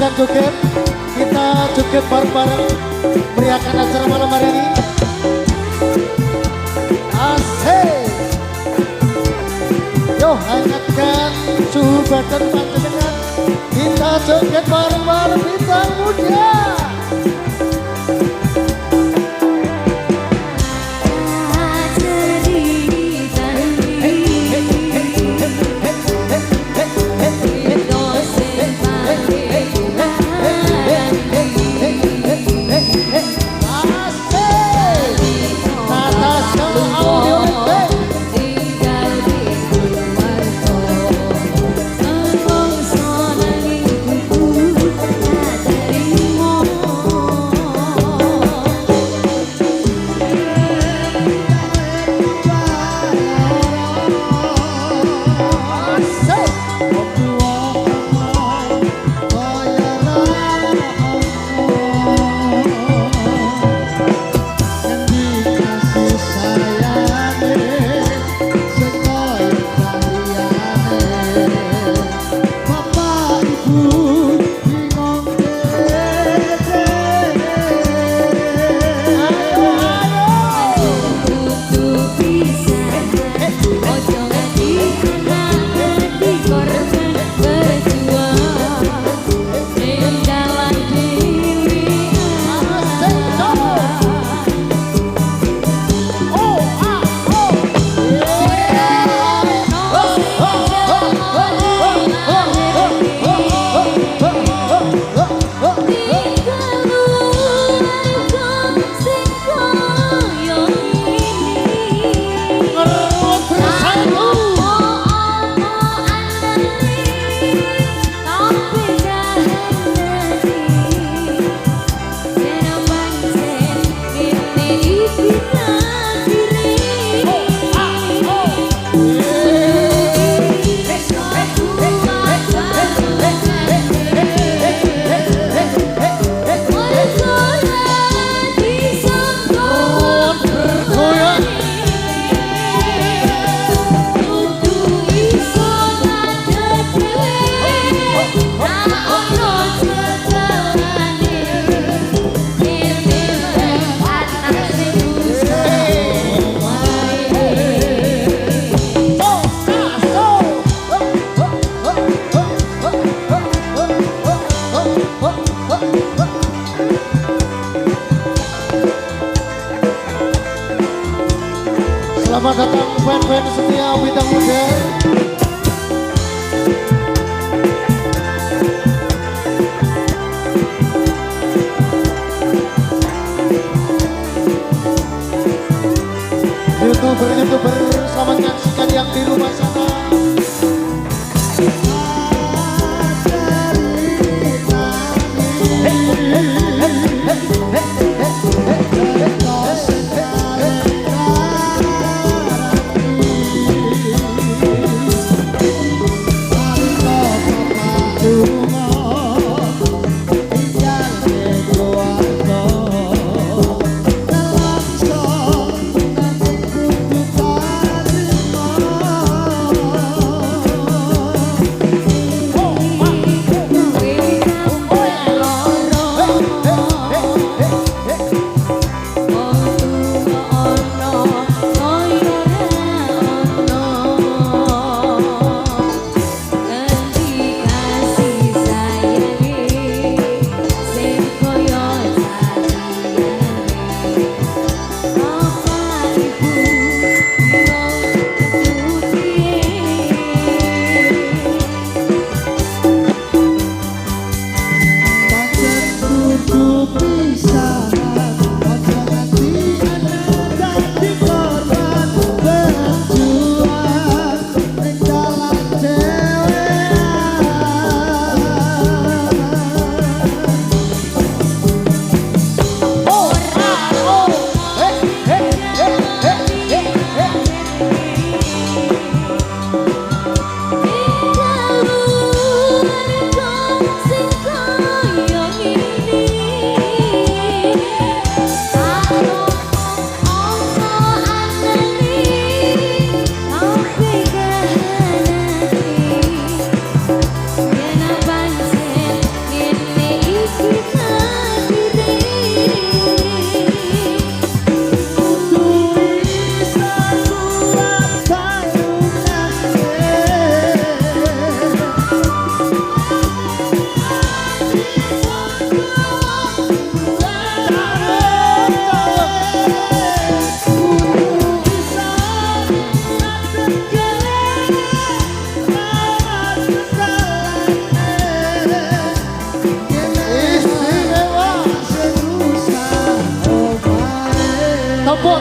sedang joget, kita joget bareng-bareng meriahkan acara malam hari ini. Asik. Yo hangatkan suhu badan panjenengan, kita joget bareng-bareng bintang muda. Selamat datang fan-fan setia bintang muda. YouTuber selamat menyaksikan yang di rumah sana.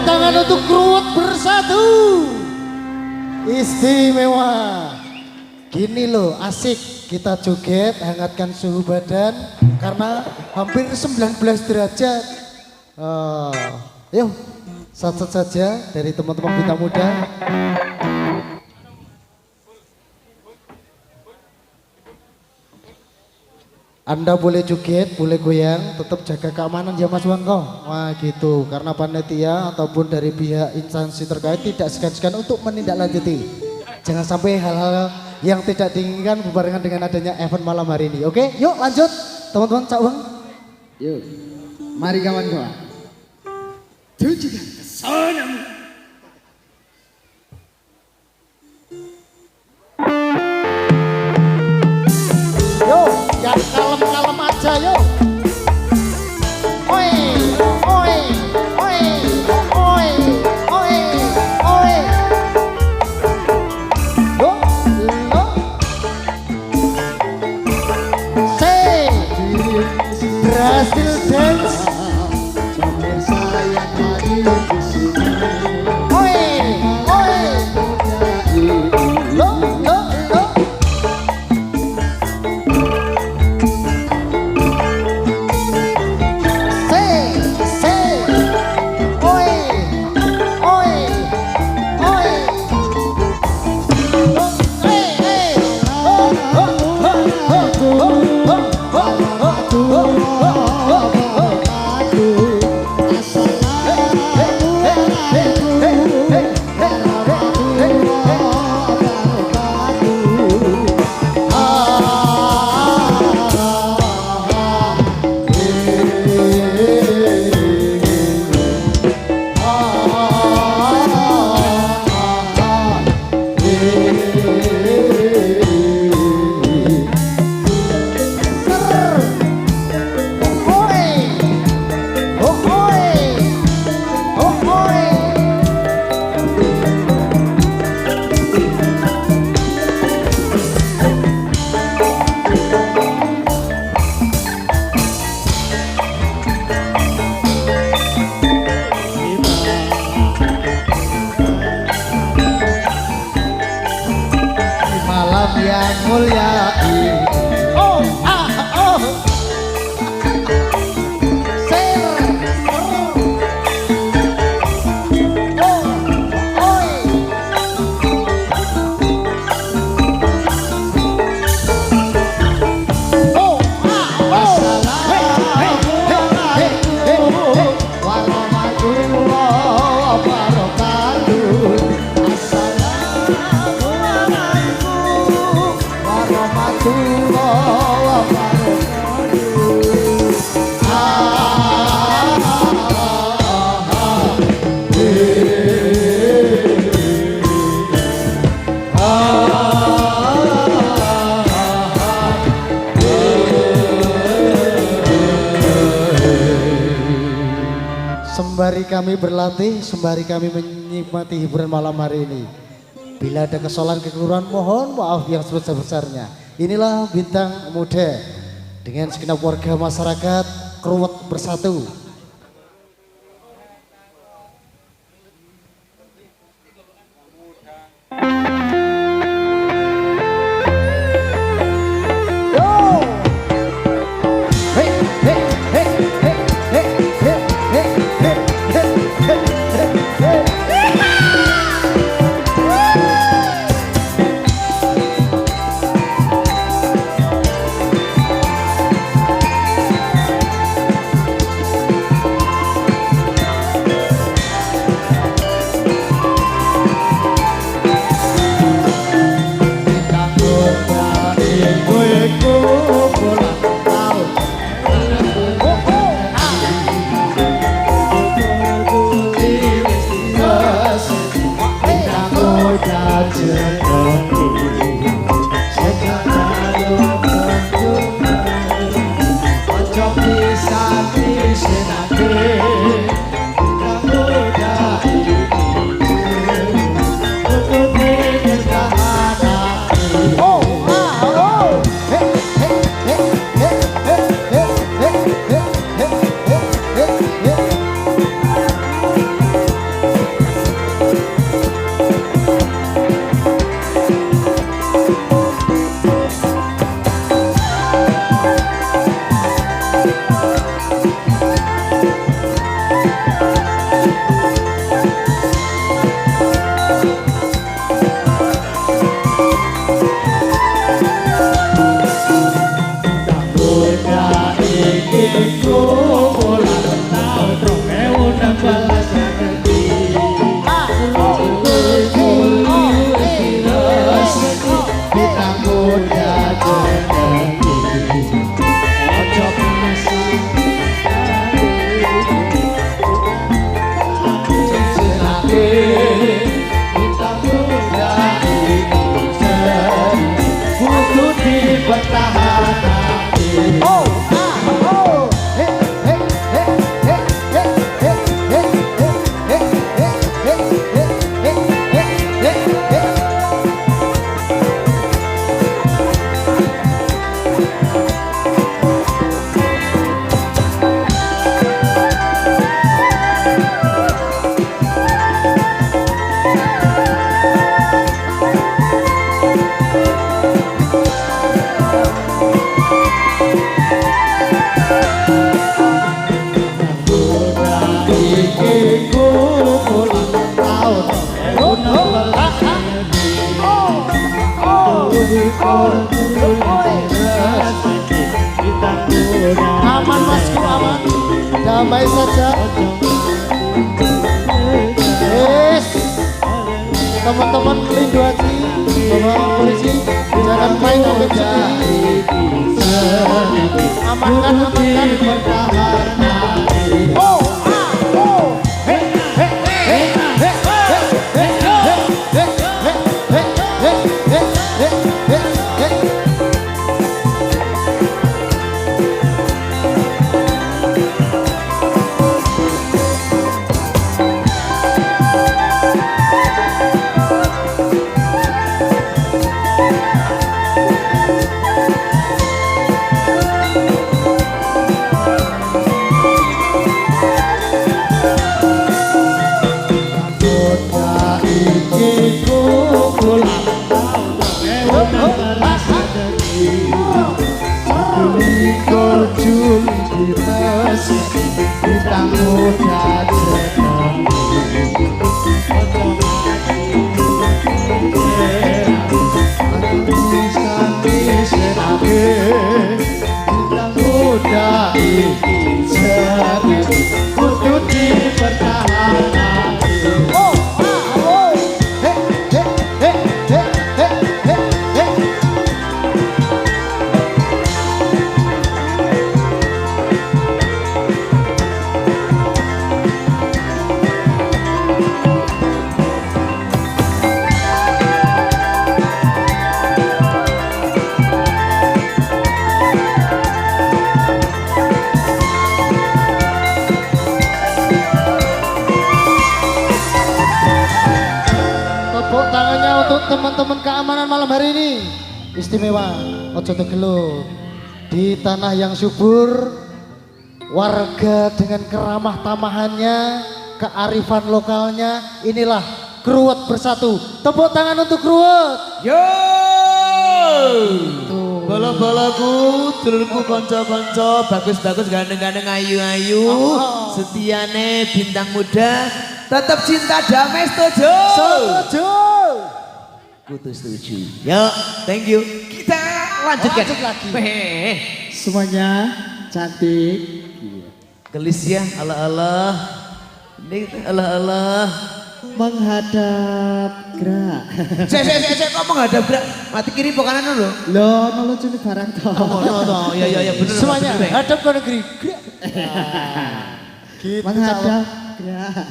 tangan untuk Kruwet Bersatu. Istimewa. Gini loh, asik kita joget, hangatkan suhu badan karena hampir 19 derajat. Yuk, sat-sat saja dari teman-teman Bintang Muda. Anda boleh joget, boleh goyang, tetap jaga keamanan ya Mas Wangko. Wah gitu, karena panitia ataupun dari pihak instansi terkait tidak segan-segan untuk menindaklanjuti. Jangan sampai hal-hal yang tidak diinginkan berbarengan dengan adanya event malam hari ini. Oke, yuk lanjut teman-teman Cak Weng. Yuk, mari kawan-kawan. Tunjukkan kesonamu. Yang kalem-kalem aja yuk. Oi, oi, oi, oi, oi, oi. Yuk, yuk. Say, Brazil dance. Sampai sayang lagi di sini. Oi, oi. Yuk, yuk, yuk. Yang mulia ini. Oh, oh. Ser. Oh, oi. Oh, sembari kami berlatih, sembari kami menikmati hiburan malam hari ini. Bila ada kesalahan kekurangan mohon maaf yang sebesar-besarnya. Inilah Bintang Muda dengan segenap warga masyarakat Kruwet Bersatu. Tambahin saja. Yes. Teman-teman Lindu Haji, Bapak polisi, jangan main sampai sini. Amankan, amankan. Oh, oh, he, he, he, he, he, he, he, he, he, he. Tepuk tangannya untuk teman-teman keamanan malam hari ini. Istimewa, ojo tegelo. Di tanah yang subur, warga dengan keramah tamahannya, kearifan lokalnya, inilah Kruwet bersatu. Tepuk tangan untuk Kruwet. Yo, bola-bolaku, dulurku konco-konco, bagus-bagus, gandeng-gandeng, ayu-ayu, setiane bintang muda, tetap cinta damai, setuju? Setuju. Kutu setuju. Yo, thank you. Kita lanjutkan. Lanjut lagi. Semuanya cantik. Gelis ya, Allah-Allah. Ini Allah-Allah. Menghadap gerak. Saya kok menghadap gerak, mati kiri po kanan lho. Loh, nolong cuni barang toh. Oh, ya bener. Semuanya bener. hadap ke negeri. Gitu, Menghadap gerak.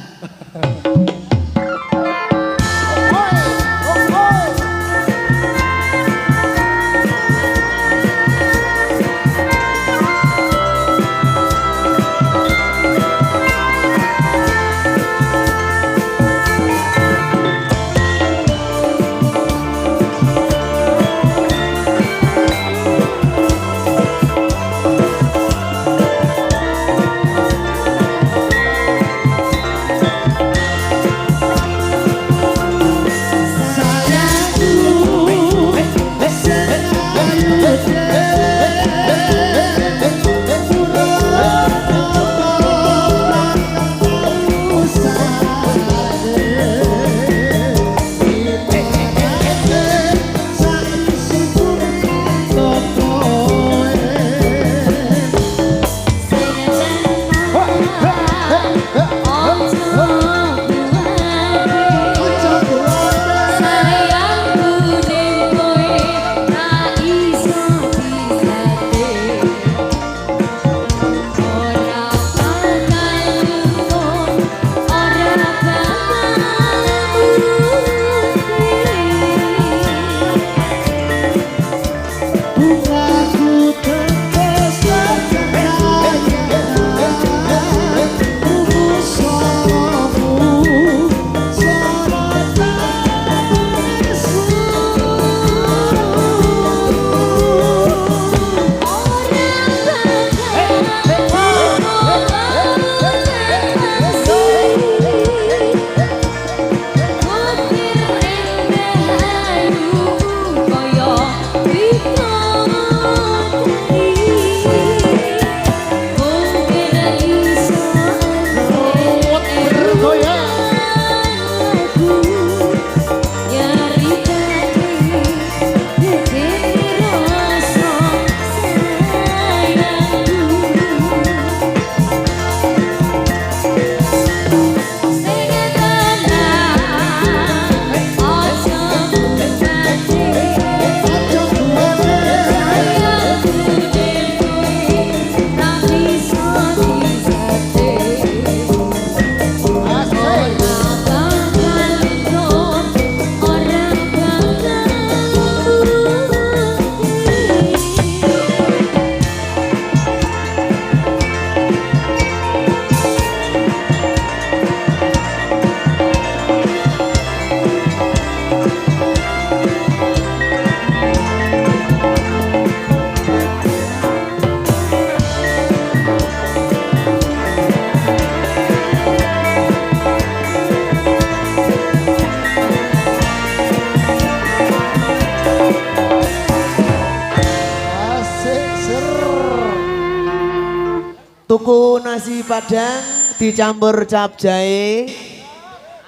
nasi padang dicampur cap jahe.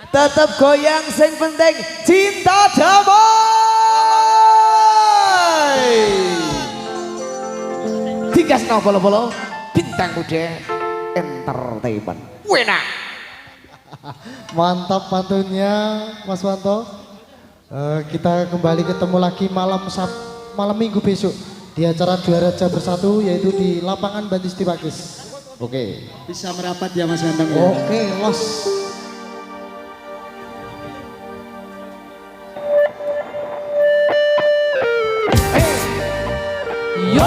Tetap goyang sing penting cinta damai. Digas no bolo-bolo bintang muda entertainment. Wena. Mantap pantunnya Mas Wanto. Kita kembali ketemu lagi malam minggu besok di acara Juara Jam Bersatu, yaitu di lapangan Bantisti Pakis. Oke. Bisa merapat ya Mas Ganteng ya. Oke, los. Yo,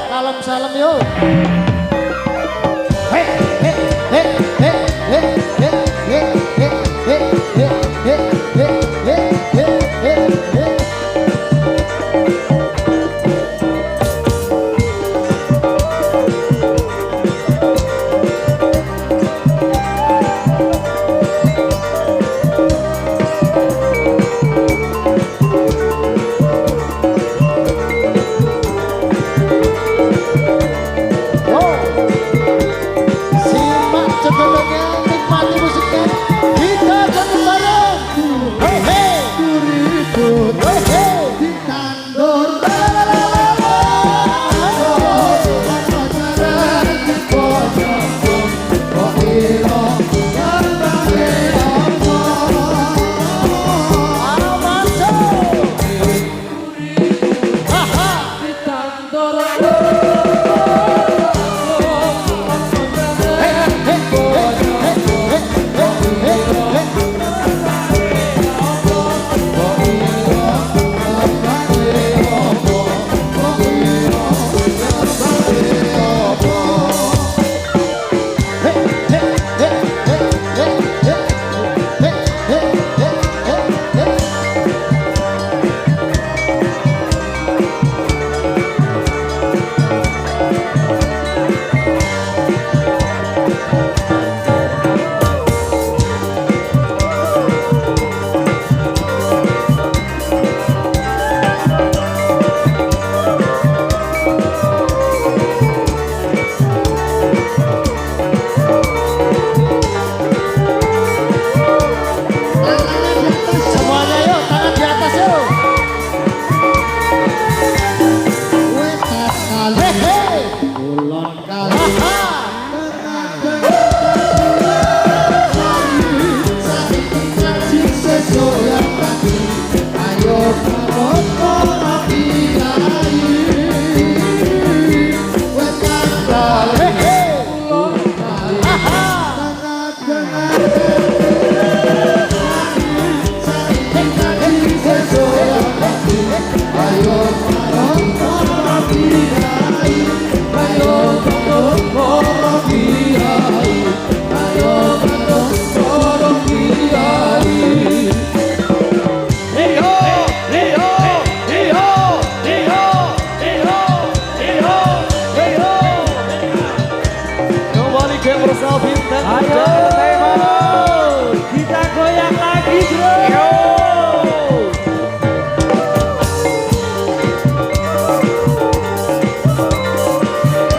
salam salam yo. Hey, hey, hey, hey, hey, hey, hey, hey, hey, hey, hey, hey, hey, hey.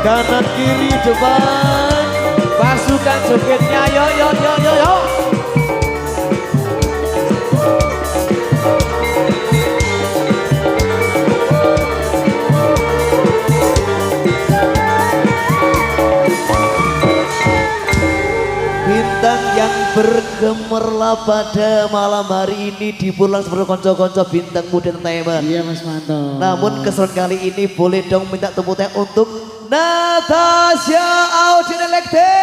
Kanan kiri depan pasukan jogetnya yo yo yo yo yo. Bintang yang bergemerlap pada malam hari ini dipulang seperti konco-konco bintang muda entertainment. Iya Mas Manto. Namun keseruan kali ini boleh dong minta tepuk tangan untuk Natasha Audien Electe.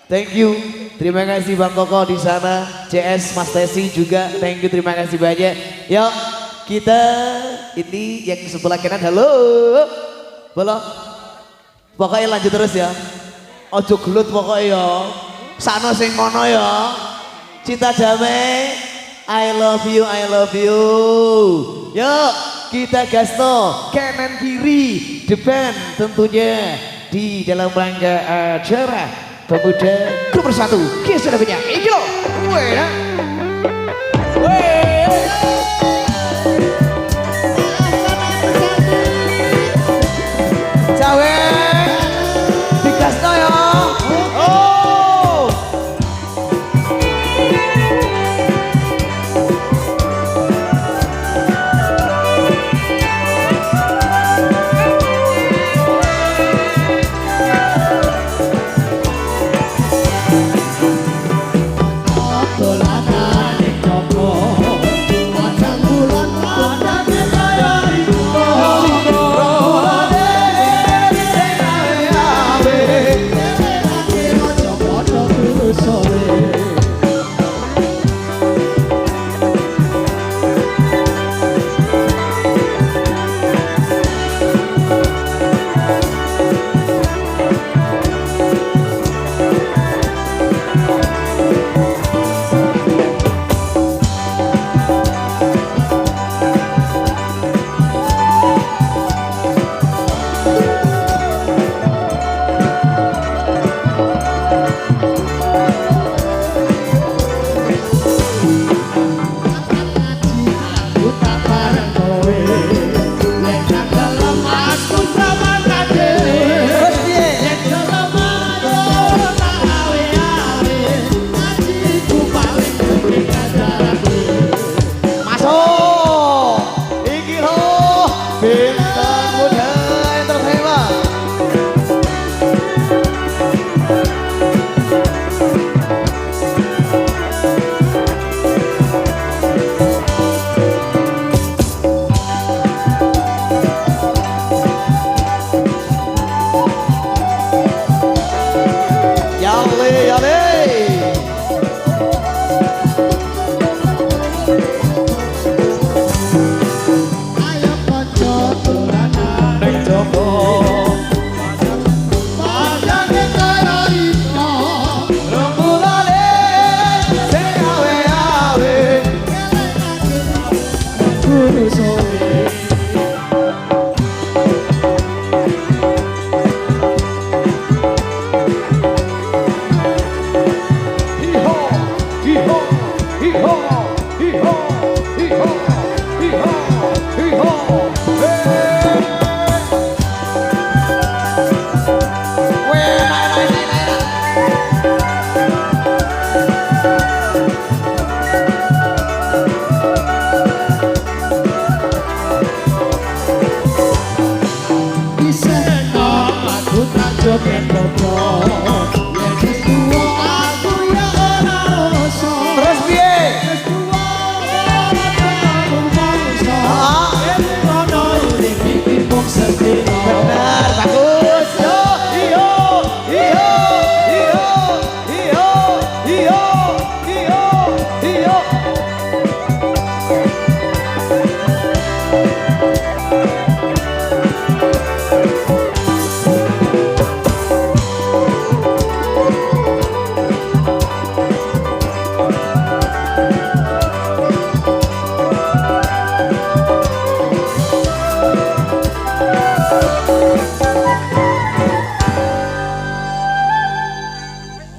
Thank you. Terima kasih Bang Koko di sana. CS Mas Tesi juga. Thank you, terima kasih banyak. Yuk kita ini yang sebelah kanan. Halo. Boleh. Pokoknya lanjut terus ya. Ojo gelut pokoknya ya. Sana sing kono ya. Cinta damai. I love you, I love you. Yuk kita gasno kanan kiri depan tentunya di dalam rangka acara pemuda grup bersatu. Kita sudah punya ini loh. Cawe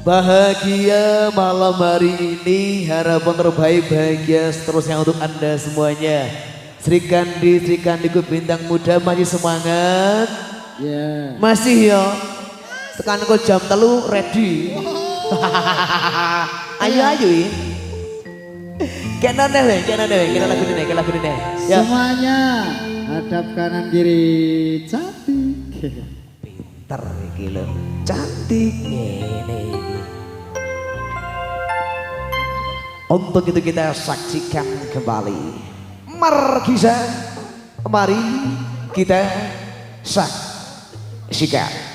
Bahagia malam hari ini, harapan terbaik bahagia seterusnya untuk Anda semuanya. Sri Kandiku bintang muda masih semangat? Ya. Masih ya? Tekan kok jam 3 ready. Ayo ya. Kena lagu ini. Ya. Semuanya hadap kanan kiri cantik. Pinter iki lho. Cantik ini. Untuk itu kita saksikan kembali. Mari kita saksikan.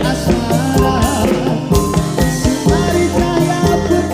Asmara, si Maria Jaya pun